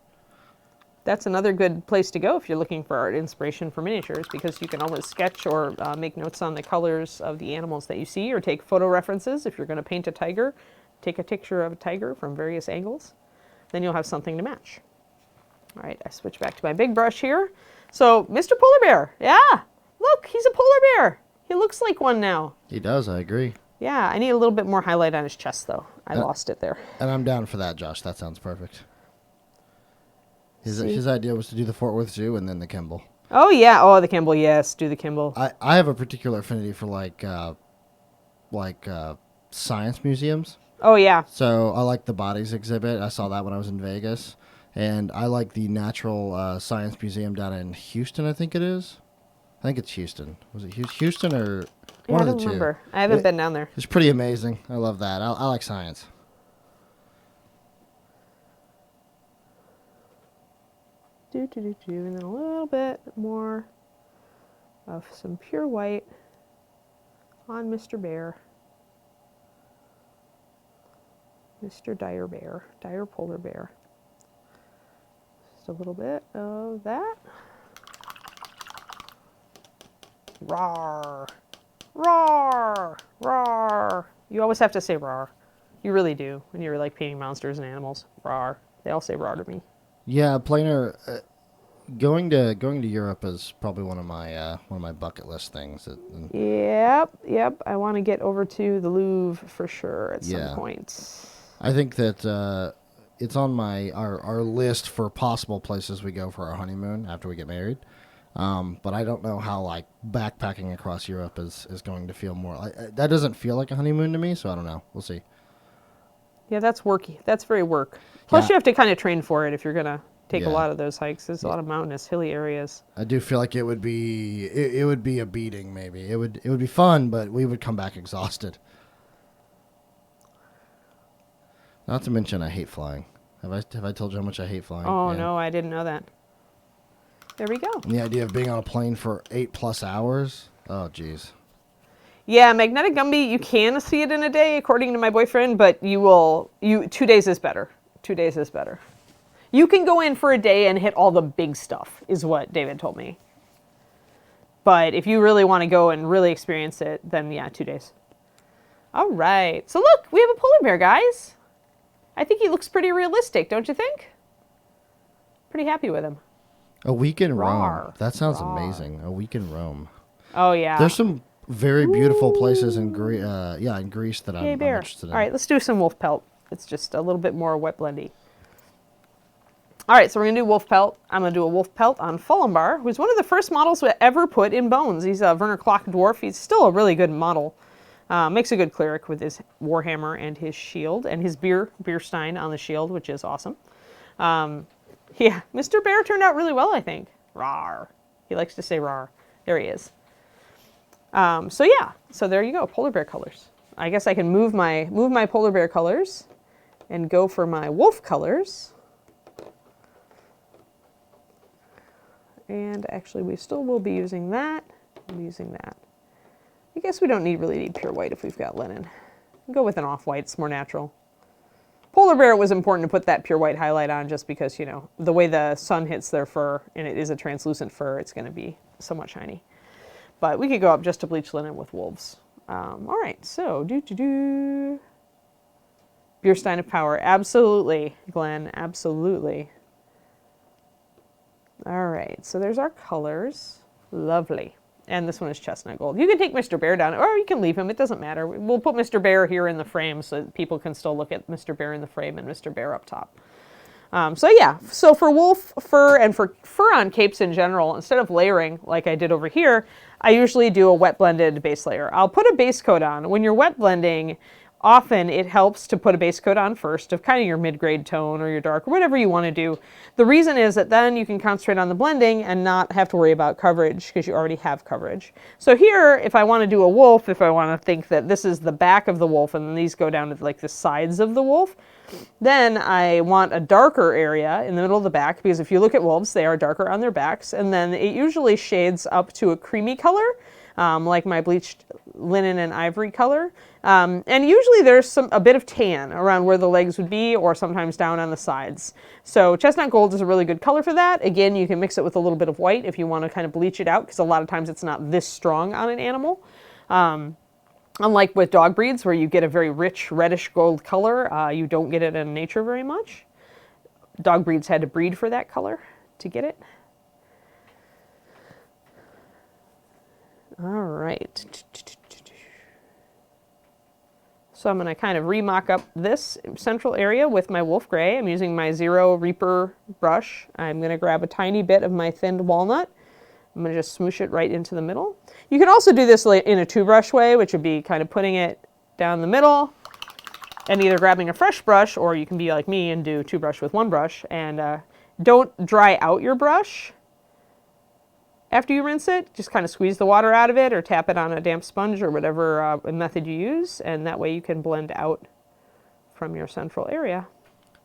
That's another good place to go if you're looking for art inspiration for miniatures because you can always sketch or make notes on the colors of the animals that you see or take photo references. If you're going to paint a tiger, take a picture of a tiger from various angles. Then you'll have something to match. All right, I switch back to my big brush here. So, Mr. Polar Bear, yeah, look, he's a polar bear. He looks like one now. He does. I agree. Yeah, I need a little bit more highlight on his chest, though. I lost it there. And I'm down for that, Josh. That sounds perfect. His See? his idea was to do the Fort Worth Zoo and then the Kimball. Oh, yeah. Oh, the Kimball, yes. Do the Kimball. I have a particular affinity for science museums. Oh, yeah. So I like the bodies exhibit. I saw that when I was in Vegas, and I like the Natural Science Museum down in Houston. I think it is. I think it's Houston. Was it Houston or Yeah, one I of the don't two? remember. I haven't been down there. It's pretty amazing. I love that. I like science. And then a little bit more of some pure white on Mr. Bear. Mr. Dire Polar Bear. Just a little bit of that. Roar! Roar! Roar! You always have to say roar. You really do when you're like painting monsters and animals. Roar. They all say roar to me. Yeah, planar. Going to Europe is probably one of my bucket list things. Yep. I want to get over to the Louvre for sure at some point. I think that it's on our list for possible places we go for our honeymoon after we get married. But I don't know how like backpacking across Europe is going to feel more. That doesn't feel like a honeymoon to me, so I don't know. We'll see. Yeah, that's worky. That's very work. Plus, Yeah. you have to kind of train for it if you're gonna take a Yeah. lot of those hikes. There's a lot of mountainous, hilly areas. I do feel like it would be a beating. Maybe it would be fun, but we would come back exhausted. Not to mention, I hate flying. Have I told you how much I hate flying? Oh And no, I didn't know that. There we go. the idea of being on a plane for 8+ hours. Oh, jeez. Yeah, magnetic Gumby, you can see it in a day, according to my boyfriend, but 2 days is better. 2 days is better. You can go in for a day and hit all the big stuff, is what David told me. But if you really want to go and really experience it, then yeah, 2 days. All right. So look, we have a polar bear, guys. I think he looks pretty realistic, don't you think? Pretty happy with him. A week in Rawr. Rome. That sounds Rawr. amazing. A week in Rome. Oh, yeah. There's some very beautiful places in Greece. In Greece that Yay, I'm bear. interested in. All right, let's do some wolf pelt. It's just a little bit more wet blendy. All right, so we're going to do wolf pelt. I'm going to do a wolf pelt on Fullenbar, who's one of the first models we ever put in bones. He's a Werner Klock dwarf. He's still a really good model. Makes a good cleric with his warhammer and his shield, and his beer stein on the shield, which is awesome. Yeah, Mr. Bear turned out really well, I think. Rawr. He likes to say rawr. There he is. So there you go, polar bear colors. I guess I can move my polar bear colors and go for my wolf colors. And actually, we still will be using that. I'm using that. I guess we don't really need pure white if we've got linen. Go with an off-white, it's more natural. Polar bear, it was important to put that pure white highlight on just because, the way the sun hits their fur, and it is a translucent fur, it's going to be somewhat shiny. But we could go up just to bleach linen with wolves. All right, so Beer stein of power. Absolutely, Glenn. Absolutely. All right, so there's our colors. Lovely. And this one is chestnut gold. You can take Mr. Bear down, or you can leave him. It doesn't matter. We'll put Mr. Bear here in the frame so that people can still look at Mr. Bear in the frame and Mr. Bear up top. So yeah, so for wolf fur and for fur on capes in general, instead of layering like I did over here, I usually do a wet blended base layer. I'll put a base coat on. When you're wet blending, often it helps to put a base coat on first of kind of your mid-grade tone or your dark or whatever you want to do. The reason is that then you can concentrate on the blending and not have to worry about coverage because you already have coverage. So here, if I want to do a wolf, if I want to think that this is the back of the wolf and these go down to like the sides of the wolf, then I want a darker area in the middle of the back because if you look at wolves, they are darker on their backs, and then it usually shades up to a creamy color, like my bleached linen and ivory color. And usually there's a bit of tan around where the legs would be or sometimes down on the sides. So chestnut gold is a really good color for that. Again, you can mix it with a little bit of white if you want to kind of bleach it out because a lot of times it's not this strong on an animal. Unlike with dog breeds where you get a very rich reddish gold color, you don't get it in nature very much. Dog breeds had to breed for that color to get it. All right. So I'm going to kind of remock up this central area with my wolf gray. I'm using my 0 Reaper brush. I'm going to grab a tiny bit of my thinned walnut. I'm going to just smoosh it right into the middle. You can also do this in a 2-brush way, which would be kind of putting it down the middle and either grabbing a fresh brush, or you can be like me and do 2-brush with 1 brush. And don't dry out your brush after you rinse it. Just kind of squeeze the water out of it or tap it on a damp sponge or whatever method you use. And that way you can blend out from your central area.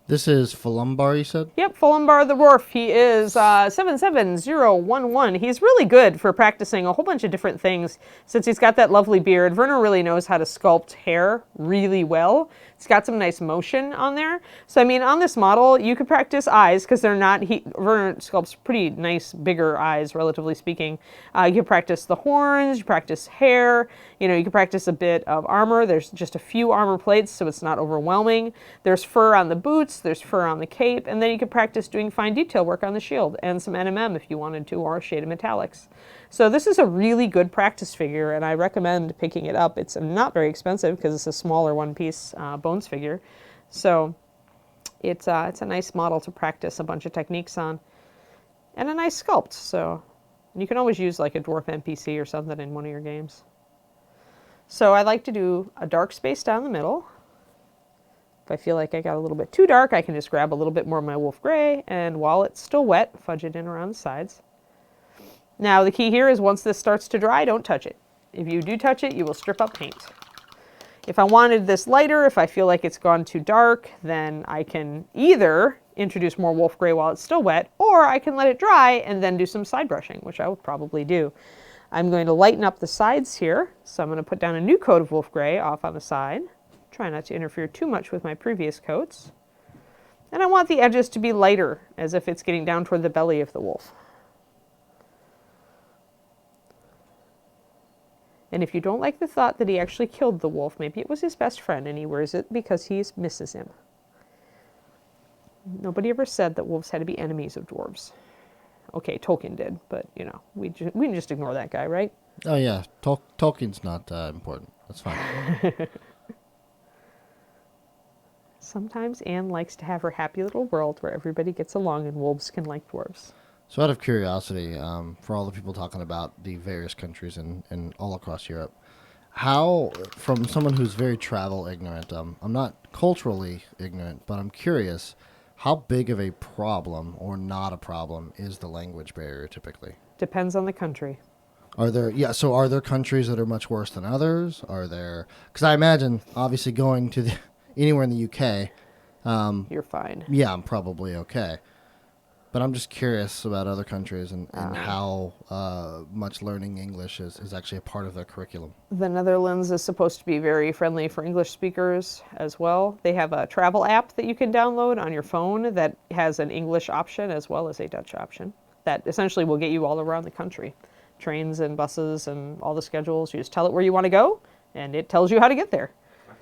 This is Fulumbar, you said? Yep, Fulumbar the Dwarf. He is 77011. He's really good for practicing a whole bunch of different things since he's got that lovely beard. Werner really knows how to sculpt hair really well. It's got some nice motion on there. So, I mean, on this model, you could practice eyes because they're not, Werner sculpts pretty nice, bigger eyes, relatively speaking. You can practice the horns, you practice hair, you know, you can practice a bit of armor. There's just a few armor plates, so it's not overwhelming. There's fur on the boots, there's fur on the cape, and then you could practice doing fine detail work on the shield and some NMM if you wanted to, or a shade of metallics. So this is a really good practice figure, and I recommend picking it up. It's not very expensive because it's a smaller one-piece bones figure. So it's a nice model to practice a bunch of techniques on, and a nice sculpt. So you can always use like a dwarf NPC or something in one of your games. So I like to do a dark space down the middle. If I feel like I got a little bit too dark, I can just grab a little bit more of my wolf gray, and while it's still wet, fudge it in around the sides. Now the key here is once this starts to dry, don't touch it. If you do touch it, you will strip up paint. If I wanted this lighter, if I feel like it's gone too dark, then I can either introduce more wolf gray while it's still wet, or I can let it dry and then do some side brushing, which I will probably do. I'm going to lighten up the sides here, so I'm going to put down a new coat of wolf gray off on the side. Try not to interfere too much with my previous coats. And I want the edges to be lighter, as if it's getting down toward the belly of the wolf. And if you don't like the thought that he actually killed the wolf, maybe it was his best friend and he wears it because he misses him. Nobody ever said that wolves had to be enemies of dwarves. Okay, Tolkien did, but, you know, we can just ignore that guy, right? Oh, yeah. Tolkien's not important. That's fine. Sometimes Anne likes to have her happy little world where everybody gets along and wolves can like dwarves. So out of curiosity, for all the people talking about the various countries and all across Europe, how, from someone who's very travel ignorant, I'm not culturally ignorant, but I'm curious, how big of a problem or not a problem is the language barrier typically? Depends on the country. Are there countries that are much worse than others? Are there, because I imagine, obviously going to anywhere in the UK, you're fine. Yeah, I'm probably okay. But I'm just curious about other countries and how much learning English is actually a part of their curriculum. The Netherlands is supposed to be very friendly for English speakers as well. They have a travel app that you can download on your phone that has an English option as well as a Dutch option that essentially will get you all around the country. Trains and buses and all the schedules. You just tell it where you want to go, and it tells you how to get there.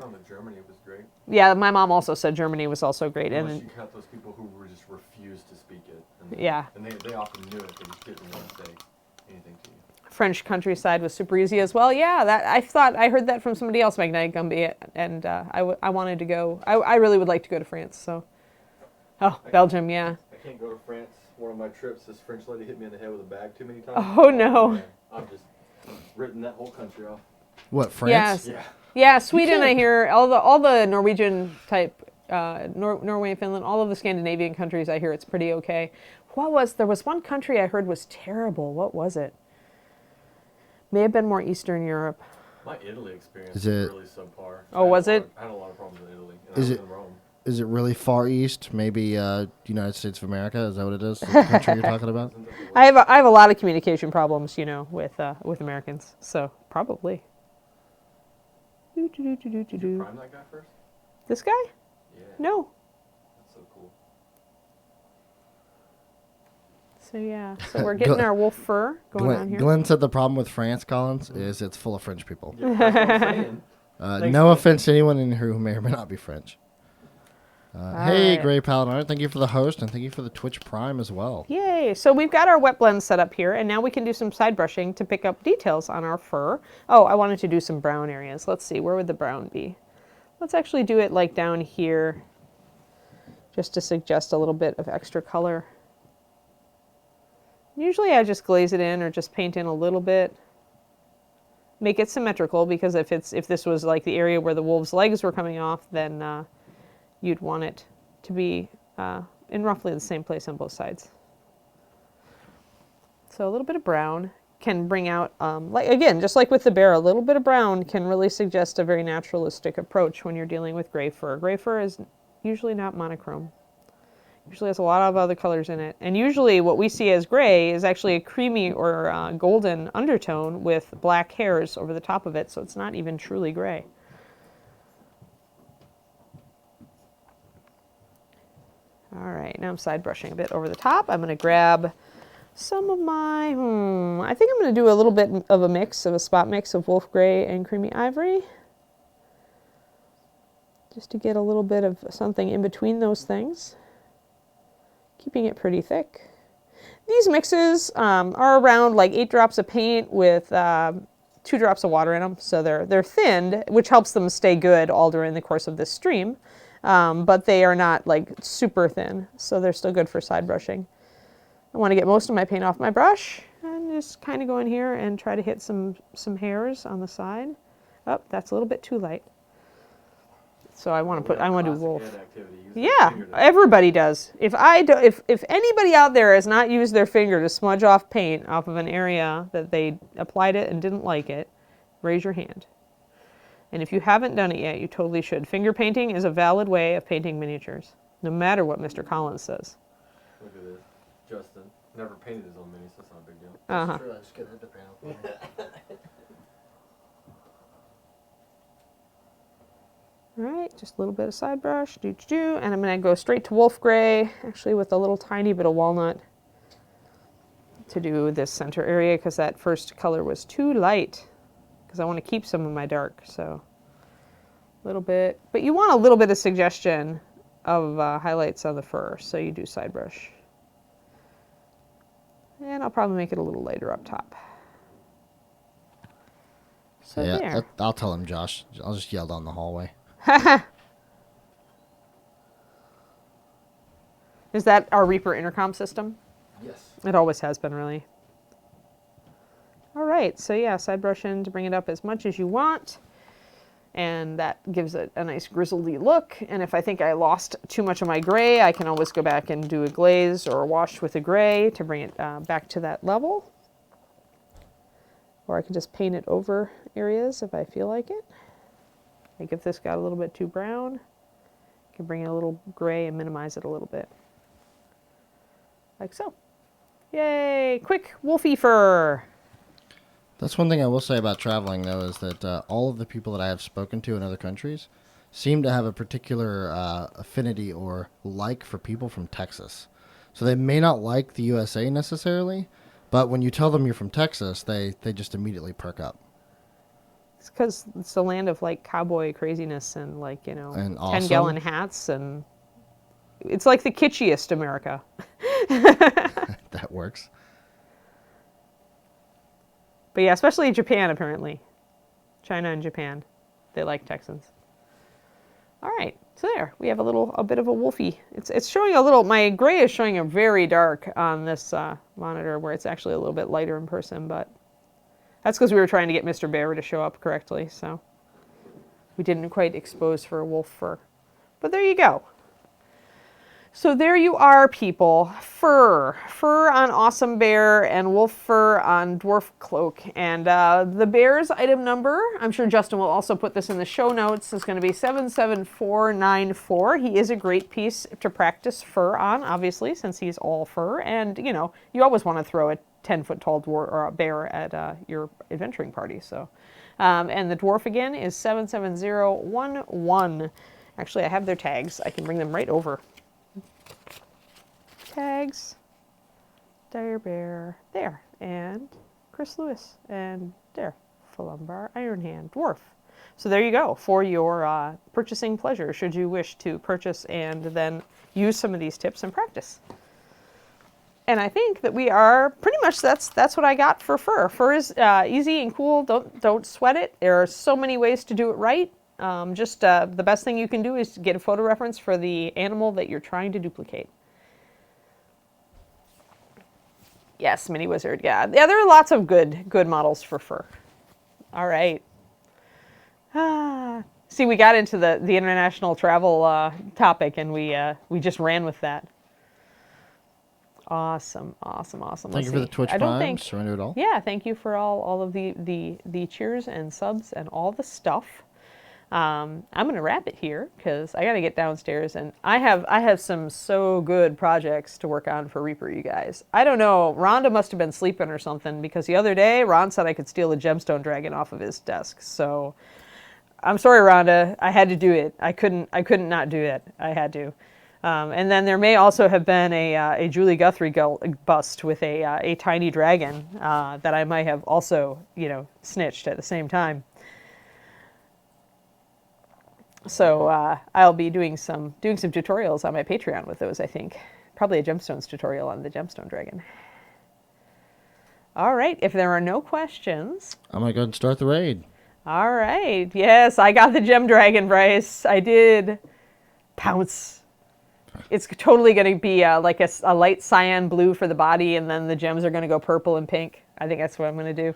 found that Germany was great. Yeah, my mom also said Germany was also great. Unless And you got those people who were just refused to speak it. And yeah. And they often knew it, they just didn't want to say anything to you. French countryside was super easy as well. Yeah, that I heard that from somebody else, Magnetic Gumby, and I wanted to go. I really would like to go to France. So, Belgium, yeah. I can't go to France. One of my trips, this French lady hit me in the head with a bag too many times. Oh no. Man, I've just written that whole country off. What, France? Yes. Yeah, Sweden. I hear all the Norwegian type, Norway, Finland, all of the Scandinavian countries. I hear it's pretty okay. There was one country I heard was terrible. What was it? May have been more Eastern Europe. My Italy experience Is was it- really subpar. Oh, was it? I had a lot of problems in Italy. And Is I was it- in Rome. Is it really far east? Maybe United States of America? Is that what it is? Is that the country you're talking about? Isn't that the worst? I have a lot of communication problems, with Americans. So probably. Did you prime that guy first? This guy? Yeah. No. That's so cool. So yeah. So we're getting our wolf fur going on here. Glenn said the problem with France, Collins, is it's full of French people. Yeah, that's what I'm saying. Thanks, No Glenn. offense to anyone in here who may or may not be French. Hey, right. Gray Paladin, thank you for the host, and thank you for the Twitch Prime as well. Yay! So we've got our wet blend set up here, and now we can do some side brushing to pick up details on our fur. Oh, I wanted to do some brown areas. Let's see, where would the brown be? Let's actually do it like down here, just to suggest a little bit of extra color. Usually I just glaze it in or just paint in a little bit. Make it symmetrical, because if this was like the area where the wolf's legs were coming off, then you'd want it to be in roughly the same place on both sides. So a little bit of brown can bring out, just like with the bear, a little bit of brown can really suggest a very naturalistic approach when you're dealing with gray fur. Gray fur is usually not monochrome. Usually has a lot of other colors in it. And usually what we see as gray is actually a creamy or golden undertone with black hairs over the top of it, so it's not even truly gray. All right, now I'm side brushing a bit over the top. I'm going to grab some of my, I think I'm going to do a little bit of a spot mix of wolf gray and creamy ivory. Just to get a little bit of something in between those things. Keeping it pretty thick. These mixes are around like 8 drops of paint with 2 drops of water in them. So they're thinned, which helps them stay good all during the course of this stream. But they are not like super thin, so they're still good for side brushing. I want to get most of my paint off my brush and just kind of go in here and try to hit some hairs on the side. Oh, that's a little bit too light. So I want to do wolf. Yeah, everybody does. If anybody out there has not used their finger to smudge off paint off of an area that they applied it and didn't like it, raise your hand. And if you haven't done it yet, you totally should. Finger painting is a valid way of painting miniatures, no matter what Mr. Collins says. Look at this. Justin never painted his own minis, so that's not a big deal. Uh-huh. True, I just get rid of the panel. All right, just a little bit of side brush, and I'm going to go straight to wolf gray, actually with a little tiny bit of walnut to do this center area, because that first color was too light, because I want to keep some of my dark, so a little bit. But you want a little bit of suggestion of highlights on the fur, so you do side brush. And I'll probably make it a little lighter up top. So Yeah, there. I'll tell him, Josh. I'll just yell down the hallway. Is that our Reaper intercom system? Yes. It always has been, really. All right, so yeah, side brush in to bring it up as much as you want. And that gives it a nice grizzly look. And if I think I lost too much of my gray, I can always go back and do a glaze or a wash with a gray to bring it back to that level. Or I can just paint it over areas if I feel like it. Like if this got a little bit too brown, I can bring in a little gray and minimize it a little bit. Like so. Yay! Quick wolfy fur! That's one thing I will say about traveling, though, is that all of the people that I have spoken to in other countries seem to have a particular affinity or like for people from Texas. So they may not like the USA necessarily, but when you tell them you're from Texas, they just immediately perk up. It's because it's the land of like cowboy craziness and like, you know, And 10-gallon awesome. hats, and it's like the kitschiest America. That works. But yeah, especially Japan apparently. China and Japan, they like Texans. All right, so there we have a bit of a wolfie. It's showing a little. My gray is showing a very dark on this monitor, where it's actually a little bit lighter in person, but that's because we were trying to get Mr. Bear to show up correctly, so we didn't quite expose for a wolf fur. But there you go. So there you are, people. Fur. Fur on Awesome Bear and wolf fur on Dwarf Cloak. And the bear's item number, I'm sure Justin will also put this in the show notes, is going to be 77494. He is a great piece to practice fur on, obviously, since he's all fur. And, you know, you always want to throw a 10-foot tall dwarf or a bear at your adventuring party. So, and the dwarf again is 77011. Actually, I have their tags. I can bring them right over. Tags, Dire Bear, there, and Chris Lewis, and there, Fulumbar, Iron Hand, Dwarf. So there you go for your purchasing pleasure, should you wish to purchase and then use some of these tips and practice. And I think that we are pretty much, that's what I got for fur. Fur is easy and cool. Don't sweat it. There are so many ways to do it right. The best thing you can do is get a photo reference for the animal that you're trying to duplicate. Yes, Mini Wizard. Yeah, there are lots of good models for fur. All right. See, we got into the international travel topic, and we just ran with that. Awesome. Thank you for the Twitch Prime. Surrender it all. Yeah, thank you for all of the cheers and subs and all the stuff. I'm going to wrap it here because I got to get downstairs, and I have some so good projects to work on for Reaper, you guys. I don't know, Rhonda must have been sleeping or something, because the other day Ron said I could steal a gemstone dragon off of his desk. So I'm sorry, Rhonda, I had to do it. I couldn't not do it. I had to. And then there may also have been a Julie Guthrie bust with a tiny dragon that I might have also, you know, snitched at the same time. So I'll be doing some tutorials on my Patreon with those, I think. Probably a gemstones tutorial on the gemstone dragon. All right, if there are no questions. I'm going to go ahead and start the raid. All right, yes, I got the gem dragon, Bryce. I did. Pounce. It's totally going to be like a light cyan blue for the body, and then the gems are going to go purple and pink. I think that's what I'm going to do.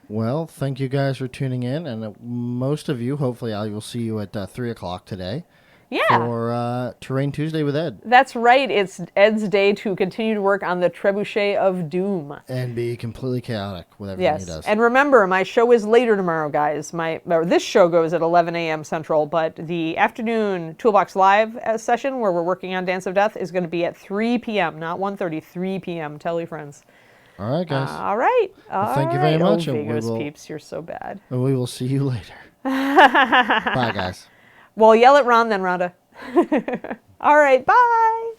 Well, thank you guys for tuning in, and most of you, hopefully I will see you at 3 o'clock today. Yeah. For Terrain Tuesday with Ed. That's right. It's Ed's day to continue to work on the Trebuchet of Doom. And be completely chaotic with everything he does. And remember, my show is later tomorrow, guys. This show goes at 11 a.m. Central, but the afternoon Toolbox Live session where we're working on Dance of Death is going to be at 3 p.m., not 1:30, 3 p.m. Tell your friends. All right, guys. All right. Well, thank you very much. Oh, Vigos peeps, you're so bad. And we will see you later. Bye, guys. Well, yell at Ron then, Rhonda. All right, bye.